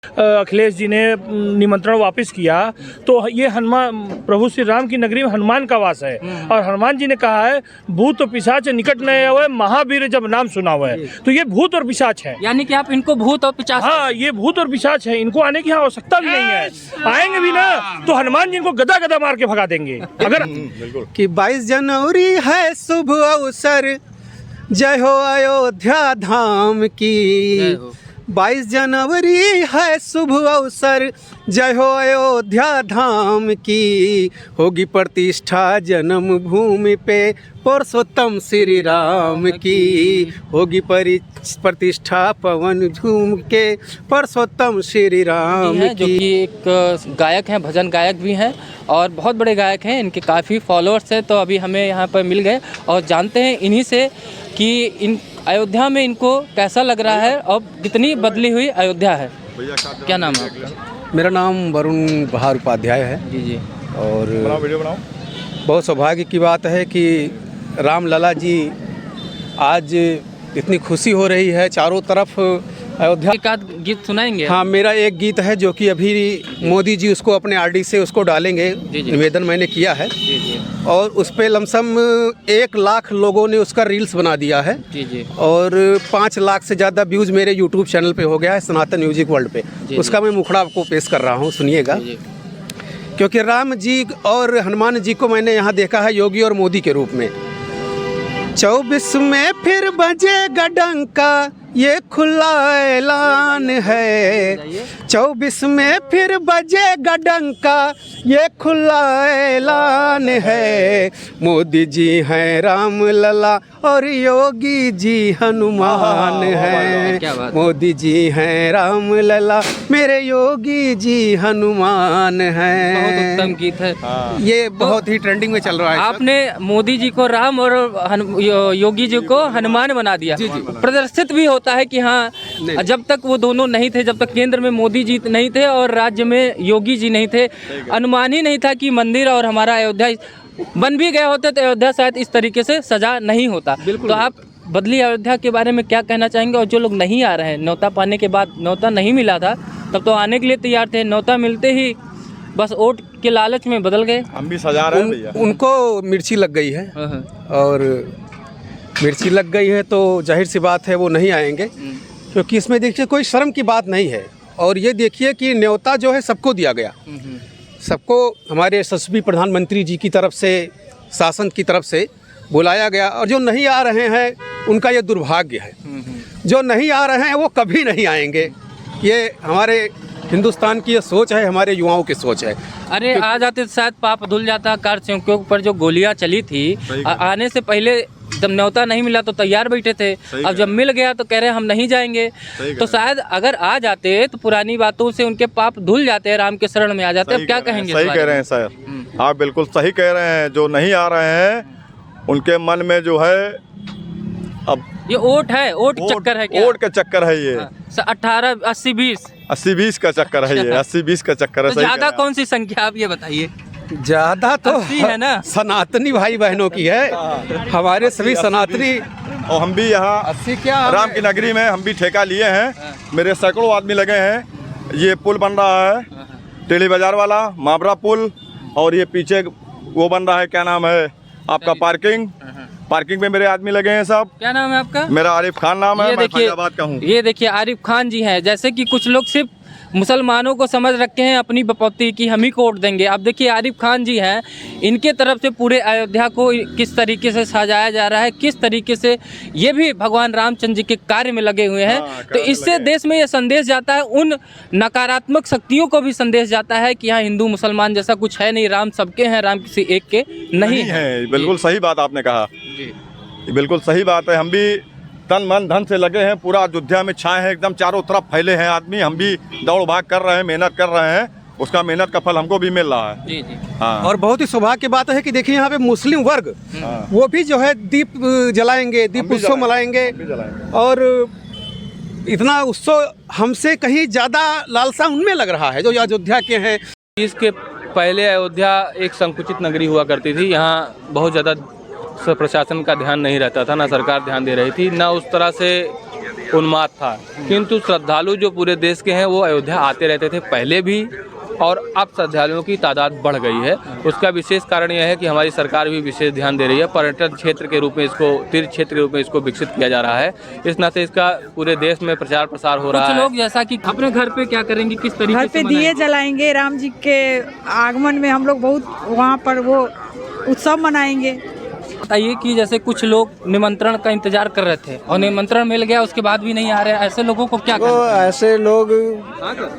अखिलेश जी ने निमंत्रण वापस किया, तो ये हनुमान प्रभु श्री राम की नगरी में हनुमान का वास है। और हनुमान जी ने कहा है भूत और पिशाच निकट नहीं हुए, महावीर जब नाम सुना हुआ है। तो ये भूत और पिशाच है, यानी कि आप इनको भूत और पिशाच, हाँ ये भूत और पिशाच है, इनको आने की आवश्यकता भी नहीं है। आएंगे भी ना तो हनुमान जी इनको गदा गदा मार के भगा देंगे। अगर कि 22 जनवरी है शुभ अवसर, जय हो अयोध्या धाम की। 22 जनवरी है शुभ अवसर, जय हो अयोध्या धाम की। होगी प्रतिष्ठा जन्म भूमि पे पुरुषोत्तम श्री राम की। होगी प्रतिष्ठा पवन झूम के पुरुषोत्तम श्री राम की। जो कि एक गायक हैं, भजन गायक भी हैं और बहुत बड़े गायक हैं, इनके काफ़ी फॉलोअर्स हैं। तो अभी हमें यहाँ पर मिल गए और जानते हैं इन्हीं से कि इन अयोध्या में इनको कैसा लग रहा है और कितनी बदली हुई अयोध्या है। क्या नाम है आपका? मेरा नाम वरुण बहार उपाध्याय है। जी जी। और बहुत सौभाग्य की बात है कि रामलला जी आज इतनी खुशी हो रही है चारों तरफ अयोध्या। एक आध गीत सुनाएंगे? हाँ, मेरा एक गीत है जो कि अभी मोदी जी उसको अपने आरडी से उसको डालेंगे। निवेदन मैंने किया है। जी जी। और उस पे लमसम 1 लाख लोगों ने उसका रील्स बना दिया है। जी जी। और 5 लाख से ज़्यादा व्यूज़ मेरे यूट्यूब चैनल पे हो गया है, सनातन म्यूजिक वर्ल्ड पे। उसका मैं मुखड़ा आपको पेश कर रहा हूँ, सुनिएगा। क्योंकि राम जी और हनुमान जी को मैंने यहाँ देखा है योगी और मोदी के रूप में। 24 में फिर बजेगा डंका, ये खुला ऐलान है। 24 में फिर बजेगा डंका, ये खुला ऐलान है। मोदी जी हैं राम लला और योगी जी हनुमान हैं। मोदी जी हैं राम लला, मेरे योगी जी हनुमान हैं। बहुत उत्तम गीत है। ये बहुत ही ट्रेंडिंग में चल रहा है। आपने मोदी जी को राम और योगी जी को हनुमान बना दिया। प्रदर्शित भी होता है कि हाँ, जब तक वो दोनों नहीं थे, जब तक केंद्र में मोदी जी नहीं थे और राज्य में योगी जी नहीं थे, अनुमान ही नहीं था कि मंदिर और हमारा अयोध्या बन भी गए होते तो अयोध्या शायद इस तरीके से सजा नहीं होता। तो आप बदली अयोध्या के बारे में क्या कहना चाहेंगे? और जो लोग नहीं आ रहे हैं, न्योता पाने के बाद, न्योता नहीं मिला था तब तो आने के लिए तैयार थे, न्योता मिलते ही बस वोट के लालच में बदल गए। हम भी सजा रहे हैं भैया। उनको मिर्ची लग गई है और मिर्ची लग गई है तो जाहिर सी बात है वो नहीं आएंगे। क्योंकि इसमें देखिए कोई शर्म की बात नहीं है। और ये देखिए कि न्योता जो है सबको दिया गया, सबको हमारे यशस्वी प्रधानमंत्री जी की तरफ से, शासन की तरफ से बुलाया गया। और जो नहीं आ रहे हैं उनका ये दुर्भाग्य है। जो नहीं आ रहे हैं वो कभी नहीं आएंगे। ये हमारे हिंदुस्तान की ये सोच है, हमारे युवाओं की सोच है। अरे आ जाते तो शायद पाप धुल जाता। कार चौकियों पर जो गोलियां चली थी, आने से पहले जब न्योता नहीं मिला तो तैयार बैठे थे। अब जब मिल गया तो कह रहे हम नहीं जाएंगे। तो शायद अगर आ जाते तो पुरानी बातों से उनके पाप धुल जाते, राम के शरण में आ जाते। अब क्या कहेंगे? सही कह रहे हैं सर, आप बिल्कुल सही कह रहे हैं। जो नहीं आ रहे हैं उनके मन में जो है अब ये वोट है, वोट चक्कर है क्या? वोट का चक्कर है ये। 18 80 20 80-20 का चक्कर है ये। 80-20 का चक्कर है। तो ज्यादा कौन सी संख्या आप ये बताइए? ज़्यादा तो 80 है ना? सनातनी भाई बहनों की है। हमारे सभी सनातनी। और हम भी यहाँ 80 क्या राम की नगरी में हम भी ठेका लिए हैं। मेरे सैकड़ों आदमी लगे हैं। ये पुल बन रहा है, टेली बाजार वाला माबरा पुल। और ये पीछे वो बन रहा है, क्या नाम है आपका, पार्किंग में मेरे आदमी लगे हैं सब। क्या नाम है आपका? मेरा आरिफ खान नाम है, मैं फैजाबाद का हूँ। ये देखिए आरिफ खान जी हैं। जैसे कि कुछ लोग सिर्फ मुसलमानों को समझ रखे हैं अपनी बपौती की, हम ही को वोट देंगे। अब देखिए आरिफ खान जी हैं, इनके तरफ से पूरे अयोध्या को किस तरीके से सजाया जा रहा है, किस तरीके से ये भी भगवान रामचंद्र जी के कार्य में लगे हुए हैं। तो इससे देश में ये संदेश जाता है, उन नकारात्मक शक्तियों को भी संदेश जाता है कि यहाँ हिंदू मुसलमान जैसा कुछ है नहीं, राम सबके हैं, राम किसी एक के नहीं है। बिल्कुल सही बात आपने कहा, बिल्कुल सही बात है। हम भी तन मन धन से लगे हैं, पूरा अयोध्या में छाए हैं, एकदम चारों तरफ फैले हैं आदमी। हम भी दौड़ भाग कर रहे हैं, मेहनत कर रहे हैं, उसका मेहनत का फल हमको भी मिल रहा है। जी जी। हाँ। और बहुत ही सौभाग्य की बात है कि देखिए यहाँ पे मुस्लिम वर्ग वो भी जो है दीप जलाएंगे, दीप उत्सव मनाएंगे। और इतना उत्सव हमसे कहीं ज़्यादा लालसा उनमें लग रहा है जो अयोध्या के हैं। इसके पहले अयोध्या एक संकुचित नगरी हुआ करती थी। यहाँ बहुत ज़्यादा प्रशासन का ध्यान नहीं रहता था, ना सरकार ध्यान दे रही थी, ना उस तरह से उन्माद था, किंतु श्रद्धालु जो पूरे देश के हैं वो अयोध्या आते रहते थे पहले भी, और अब श्रद्धालुओं की तादाद बढ़ गई है। उसका विशेष कारण यह है कि हमारी सरकार भी विशेष ध्यान दे रही है, पर्यटन क्षेत्र के रूप में इसको, तीर्थ क्षेत्र के रूप में इसको विकसित किया जा रहा है। इस नाते इसका पूरे देश में प्रचार प्रसार हो रहा है। कुछ लोग जैसा कि अपने घर पे क्या करेंगे, किस तरीके घर पे दिए जलाएंगे, राम जी के आगमन में हम लोग बहुत वहाँ पर वो उत्सव मनाएंगे। बताइए कि जैसे कुछ लोग निमंत्रण का इंतजार कर रहे थे और निमंत्रण मिल गया उसके बाद भी नहीं आ रहे, ऐसे लोगों को क्या तो ऐसे लोग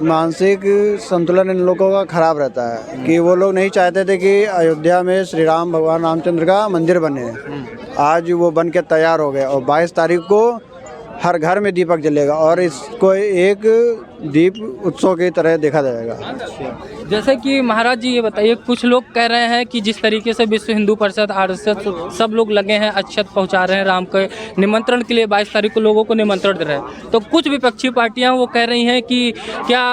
मानसिक संतुलन इन लोगों का खराब रहता है कि वो लोग नहीं चाहते थे कि अयोध्या में श्री राम भगवान रामचंद्र का मंदिर बने। आज वो बन के तैयार हो गए और 22 तारीख को हर घर में दीपक जलेगा और इसको एक दीप उत्सव की तरह देखा जाएगा। जैसे कि महाराज जी ये बताइए, कुछ लोग कह रहे हैं कि जिस तरीके से विश्व हिंदू परिषद, आरएसएस सब लोग लगे हैं, अक्षत पहुंचा रहे हैं राम के निमंत्रण के लिए, 22 तारीख को लोगों को निमंत्रण दे रहे हैं, तो कुछ विपक्षी पार्टियां वो कह रही हैं कि क्या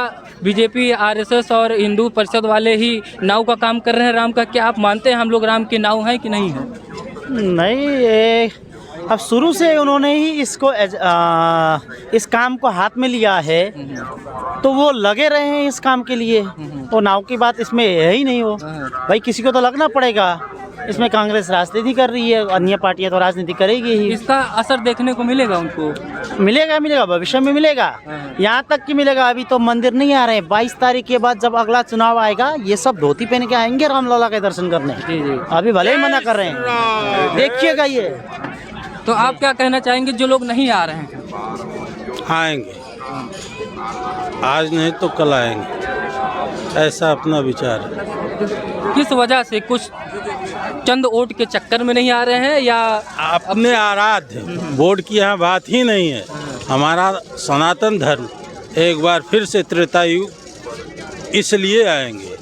बीजेपी, आरएसएस और हिंदू परिषद वाले ही नाव का काम कर रहे हैं राम का? क्या आप मानते हैं हम लोग राम के नाव हैं कि नहीं है? नहीं, अब शुरू से उन्होंने ही इसको इस काम को हाथ में लिया है, तो वो लगे रहे हैं इस काम के लिए। और नाव की बात इसमें है ही नहीं, हो भाई किसी को तो लगना पड़ेगा। इसमें कांग्रेस राजनीति कर रही है, अन्य पार्टियां तो राजनीति करेगी ही। इसका असर देखने को मिलेगा उनको? मिलेगा, भविष्य में मिलेगा। यहाँ तक कि मिलेगा। अभी तो मंदिर नहीं आ रहे हैं, 22 तारीख के बाद जब अगला चुनाव आएगा ये सब धोती पहन के आएंगे रामलला के दर्शन करने। अभी भले ही मना कर रहे हैं, देखिएगा ये। तो आप क्या कहना चाहेंगे जो लोग नहीं आ रहे हैं? आएंगे, आज नहीं तो कल आएंगे, ऐसा अपना विचार है। किस वजह से? कुछ चंद वोट के चक्कर में नहीं आ रहे हैं या अपने आराध्य वोट की यहाँ बात ही नहीं है। हमारा सनातन धर्म एक बार फिर से त्रेतायुग, इसलिए आएंगे।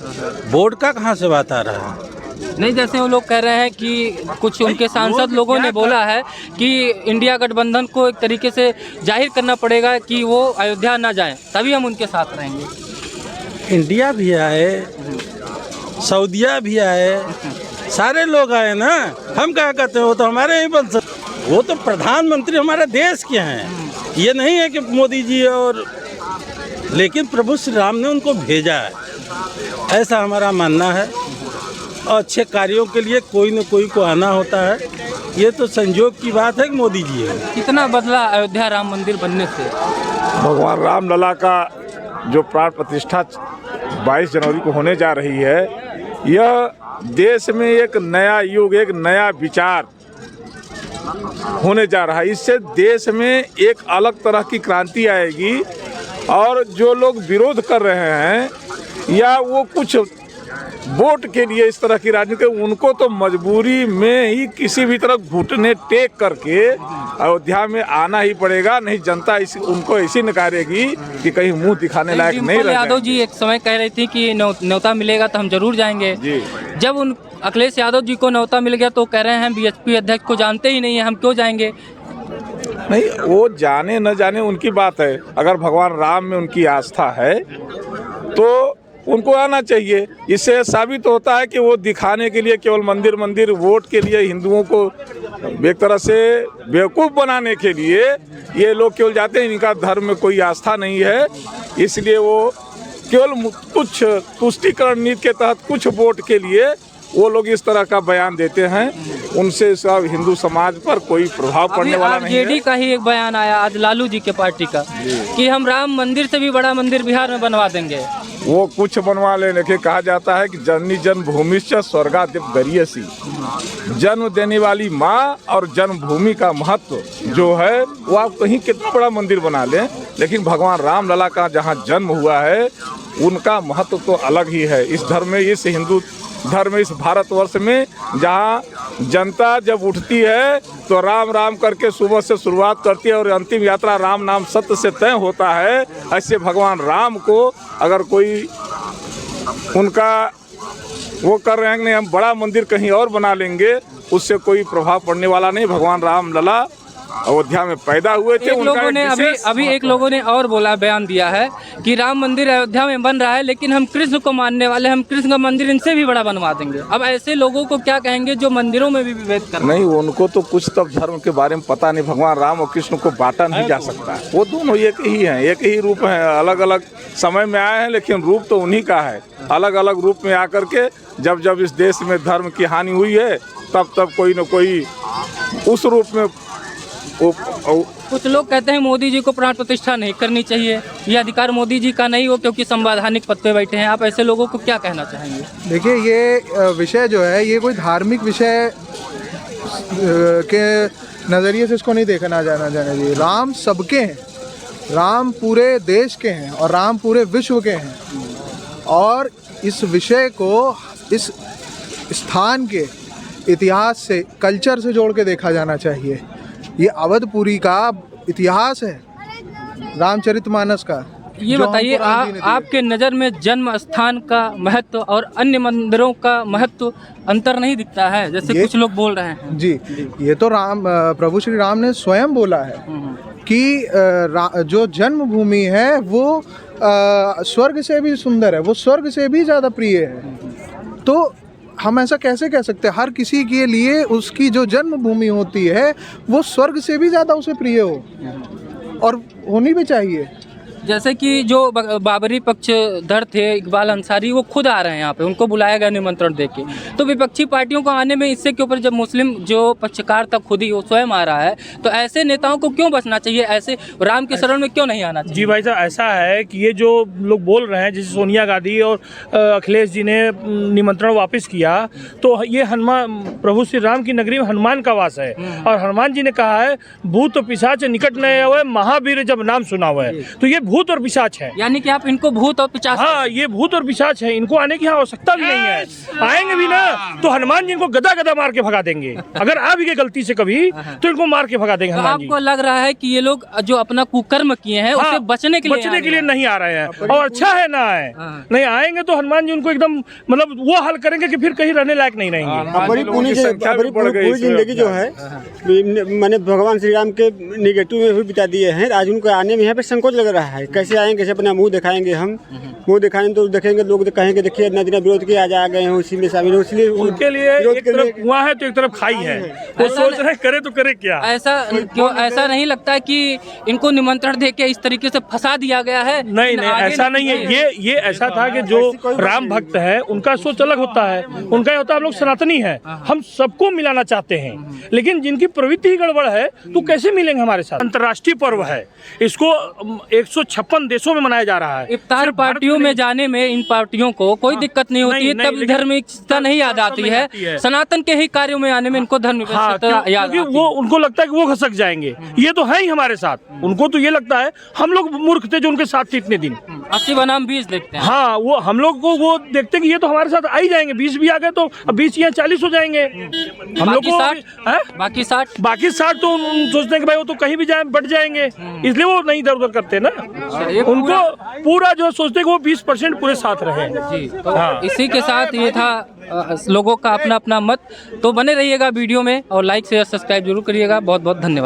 वोट का कहाँ से बात आ रहा है? नहीं, जैसे वो लोग कह रहे हैं कि कुछ उनके सांसद लोगों ने बोला है कि इंडिया गठबंधन को एक तरीके से जाहिर करना पड़ेगा कि वो अयोध्या ना जाएं, तभी हम उनके साथ रहेंगे। इंडिया भी आए, सऊदिया भी आए, सारे लोग आए ना। हम क्या कहते हैं, वो तो हमारे ही बन सकते, वो तो प्रधानमंत्री हमारे देश के हैं। ये नहीं है कि मोदी जी और, लेकिन प्रभु श्री राम ने उनको भेजा है, ऐसा हमारा मानना है। और अच्छे कार्यों के लिए कोई न कोई को आना होता है। ये तो संयोग की बात है कि मोदी जी है। कितना बदला अयोध्या राम मंदिर बनने से? भगवान रामलला का जो प्राण प्रतिष्ठा 22 जनवरी को होने जा रही है, यह देश में एक नया युग, एक नया विचार होने जा रहा है। इससे देश में एक अलग तरह की क्रांति आएगी और जो लोग विरोध कर रहे हैं या वो कुछ वोट के लिए इस तरह की राजनीति, उनको तो मजबूरी में ही किसी भी तरह घुटने टेक करके अयोध्या में आना ही पड़ेगा। नहीं जनता उनको ऐसी नकारेगी कि कहीं मुंह दिखाने लायक नहीं रह यादव जी एक समय कह रही थी कि न्योता मिलेगा तो हम जरूर जाएंगे जी। जब उन अखिलेश यादव जी को न्योता मिल गया तो कह रहे हैं बीएसपी अध्यक्ष को जानते ही नहीं है, हम क्यों जाएंगे? नहीं, वो जाने न जाने उनकी बात है। अगर भगवान राम में उनकी आस्था है तो उनको आना चाहिए। इससे साबित होता है कि वो दिखाने के लिए केवल मंदिर वोट के लिए हिंदुओं को एक तरह से बेवकूफ़ बनाने के लिए ये लोग केवल जाते हैं। इनका धर्म में कोई आस्था नहीं है, इसलिए वो केवल कुछ तुष्टीकरण नीति के तहत कुछ वोट के लिए वो लोग इस तरह का बयान देते हैं। उनसे सब हिंदू समाज पर कोई प्रभाव पड़ने वाला नहीं है। आरजेडी का ही एक बयान आया आज लालू जी के पार्टी का कि हम राम मंदिर से भी बड़ा मंदिर बिहार में बनवा देंगे। वो कुछ बनवा ले, लेकिन कहा जाता है कि जननी जन्मभूमि से स्वर्गादिप गरियसी, जन्म देने वाली माँ और जन्मभूमि का महत्व जो है वो आप कहीं कितना बड़ा मंदिर बना लें, लेकिन भगवान रामलला का जहाँ जन्म हुआ है उनका महत्व तो अलग ही है। इस धर्म में, इस हिंदू धर्म में, इस भारतवर्ष में जहाँ जनता जब उठती है तो राम राम करके सुबह से शुरुआत करती है और अंतिम यात्रा राम नाम सत्य से तय होता है। ऐसे भगवान राम को अगर कोई उनका वो कर रहे हैं कि नहीं हम बड़ा मंदिर कहीं और बना लेंगे, उससे कोई प्रभाव पड़ने वाला नहीं। भगवान रामलला अयोध्या में पैदा हुए थे। एक उनका लोगों ने एक विशेष अभी एक लोगों ने और बोला, बयान दिया है कि राम मंदिर अयोध्या में बन रहा है, लेकिन हम कृष्ण को मानने वाले, हम कृष्ण का मंदिर इनसे भी बड़ा बनवा देंगे। अब ऐसे लोगों को क्या कहेंगे जो मंदिरों में भी विभेद कर रहे हैं? नहीं, उनको तो कुछ तब धर्म के बारे में पता नहीं। भगवान राम और कृष्ण को बांटा नहीं जा सकता। वो दोनों एक ही हैं, एक ही रूप हैं। अलग अलग समय में आए हैं, लेकिन रूप तो उन्हीं का है। अलग अलग रूप में आकर के जब जब इस देश में धर्म की हानि हुई है, तब तब कोई न कोई उस रूप में कुछ लोग कहते हैं मोदी जी को प्राण प्रतिष्ठा नहीं करनी चाहिए, ये अधिकार मोदी जी का नहीं हो क्योंकि संवैधानिक पद पे बैठे हैं। आप ऐसे लोगों को क्या कहना चाहेंगे? देखिए, ये विषय जो है, ये कोई धार्मिक विषय के नज़रिए से इसको नहीं देखना जाना चाहिए। राम सबके हैं, राम पूरे देश के हैं और राम पूरे विश्व के हैं। और इस विषय को इस स्थान के इतिहास से, कल्चर से जोड़ के देखा जाना चाहिए। ये अवधपुरी का इतिहास है, रामचरितमानस का। ये बताइए, आपके नज़र में जन्म स्थान का महत्व और अन्य मंदिरों का महत्व अंतर नहीं दिखता है, जैसे कुछ लोग बोल रहे हैं? जी, ये तो प्रभु श्री राम ने स्वयं बोला है कि जो जन्मभूमि है वो स्वर्ग से भी सुंदर है, वो स्वर्ग से भी ज़्यादा प्रिय है। तो हम ऐसा कैसे कह सकते हैं? हर किसी के लिए उसकी जो जन्मभूमि होती है वो स्वर्ग से भी ज़्यादा उसे प्रिय हो, और होनी भी चाहिए। जैसे कि जो बाबरी पक्षधर थे इकबाल अंसारी, वो खुद आ रहे हैं यहाँ पे, उनको बुलाया गया निमंत्रण देके। तो विपक्षी पार्टियों को आने में इससे के ऊपर, जब मुस्लिम जो पक्षकार तक खुद ही वो स्वयं आ रहा है, तो ऐसे नेताओं को क्यों बचना चाहिए? ऐसे राम के शरण में क्यों नहीं आना चाहिए? जी भाई साहब, ऐसा है कि ये जो लोग बोल रहे हैं, जैसे सोनिया गांधी और अखिलेश जी ने निमंत्रण वापस किया, तो ये हनुमान, प्रभु श्री राम की नगरी में हनुमान का वास है। और हनुमान जी ने कहा है, भूत पिशाच निकट नहीं हुए, महावीर जब नाम सुना हुआ है। तो ये भूत और पिशाच है। यानी कि आप इनको भूत और पिशाच? हाँ, ये भूत और पिशाच है, इनको आने की आवश्यकता भी नहीं है। आएंगे भी ना तो हनुमान जी इनको गदा गदा मार के भगा देंगे। अगर आ भी गए गलती से कभी, तो इनको मार के भगा देंगे हनुमान जी। आपको लग रहा है कि ये लोग जो अपना कुकर्म किए हैं, उससे बचने के लिए नहीं आ रहे हैं, और अच्छा है ना आए। नहीं आएंगे तो हनुमान जी उनको एकदम मतलब वो हल करेंगे कि फिर कहीं रहने लायक नहीं रहेंगे। पूरी जिंदगी जो है मैंने भगवान श्री राम के निगेटिव में भी बिता दिए हैं। आज उनको आने में यहाँ पे संकोच लग रहा है। कैसे आएंगे, कैसे अपना मुंह दिखाएंगे? हम मुंह दिखाएंगे तो देखेंगे लोग, तो कहेंगे देखिए इतना दिन विरोध किया, आज आ गए हैं उसी में शामिल। इसलिए उनके लिए एक तरफ कुआं है तो एक तरफ खाई है, वो सोच रहे करे तो करे क्या। ऐसा नहीं लगता कि इनको निमंत्रण देके इस तरीके से फंसा दिया गया है? नहीं, ऐसा नहीं है। ये ऐसा था कि जो राम भक्त है उनका सोच अलग होता है। उनका ये होता है हम लोग सनातनी हैं, हम सबको मिलाना चाहते हैं। लेकिन जिनकी प्रवृत्ति ही गड़बड़ है तो कैसे मिलेंगे हमारे साथ? अंतर्राष्ट्रीय पर्व है, इसको 156 देशों में मनाया जा रहा है। इफ्तार पार्टियों में जाने में इन पार्टियों को कोई दिक्कत नहीं होती है, तब धार्मिकता नहीं याद आती है। सनातन के ही कार्यों में आने में इनको धर्मनिरपेक्षता याद आती है। वो उनको लगता है कि वो घसक जाएंगे, ये तो है ही हमारे साथ। उनको तो ये लगता है हम लोग मूर्ख थे जो उनके साथ थे इतने दिन। 80 बनाम 20 देखते हैं। हाँ, वो हम लोग को वो देखते हैं कि ये तो हमारे साथ आ ही जाएंगे। 20 भी आ गए तो अब 20 या 40 हो जाएंगे। हम लोग को बाकी 60 तो सोचते हैं कि भाई वो तो कहीं भी जाए बढ़ जाएंगे, इसलिए वो नहीं इधर उधर करते ना। उनको पूरा जो सोचते हैं कि वो 20% पूरे साथ रहे। जी, तो इसी के साथ ये था लोगों का अपना अपना मत। तो बने रहिएगा वीडियो में और लाइक शेयर सब्सक्राइब जरूर करिएगा। बहुत बहुत धन्यवाद।